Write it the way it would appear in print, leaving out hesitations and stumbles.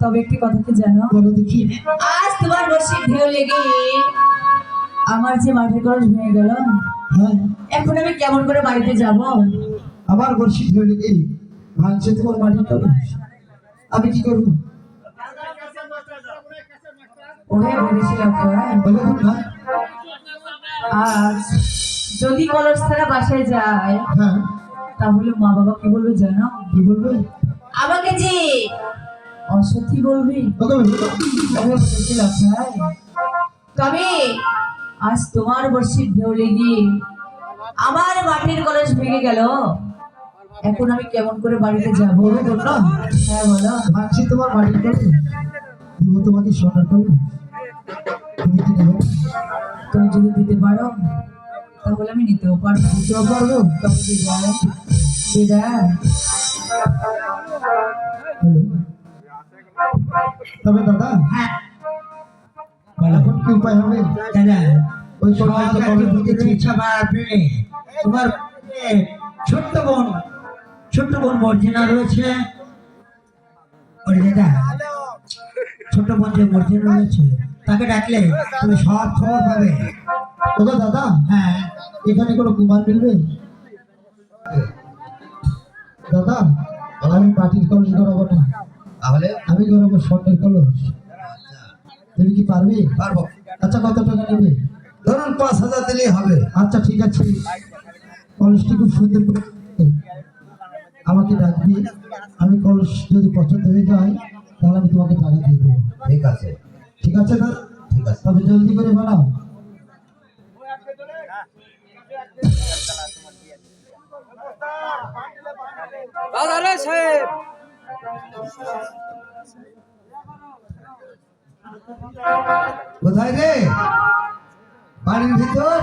তবে একটি কথা কি জানো, আজ তোমার বর্ষির ঢেউ লেগে আমার যে মাটির কলস ভেঙে গেল, এখন আমি কেমন করে বাড়িতে যাব? আমার বর্ষি ঢেউ লেগে ভাঙছে তোমার মাটির কলস, আমি কি করব? ওহে বলেছিলাম আজ যদি কলস ছাড়া বাসায় যায়, তাহলে মা বাবা কি বলবে জানো? কি বলবে? আমাকে যে অসত্যি বলবি। তবে আজ তোমার বর্ষির ঢেউ লেগে আমার মাটির কলস ভেঙে গেল, এখন আমি কেমন করে বাড়িতে যাবো? হ্যাঁ বলো। ভাঙছি তোমার মাটির কলস, দিব তোমাকে সোনার কলস, তুমি কি নেবে? তুমি যদি দিতে পারো তাহলে আমি নিতেও পারবো। তবে বিদায় বিদায়। তবে দাদা, এখন কি উপায় হবে? ওই তোমার ছোট্ট বোন মর্জিনা রয়েছে, ছোট্ট বোন যে মর্জিনা রয়েছে তাকে ডাকলে তুমি সব খবর পাবে। ওগো দাদা, এখানে কোনো কুমার মিলবে? দাদা, আমি মাটির কলস গড়াবো না, তাহলে আমি গড়াবো স্বর্ণের কলস। তুমি কি পারবে? পারবো। আচ্ছা, কত টাকা নেবে? ধরুন 5,000 দিলেই হবে। আচ্ছা ঠিক আছে, কলসটি খুব সুন্দর করে আমাকে ডাকবি, আমি কলস যদি পছন্দ হয়ে যায় তাহলে আমি তোমাকে টাকা দিয়ে দেবো। ঠিক আছে, ঠিক আছে না? ঠিক আছে। তবে জলদি করে বানাও। কোথায় রে? বাড়ির ভিতর?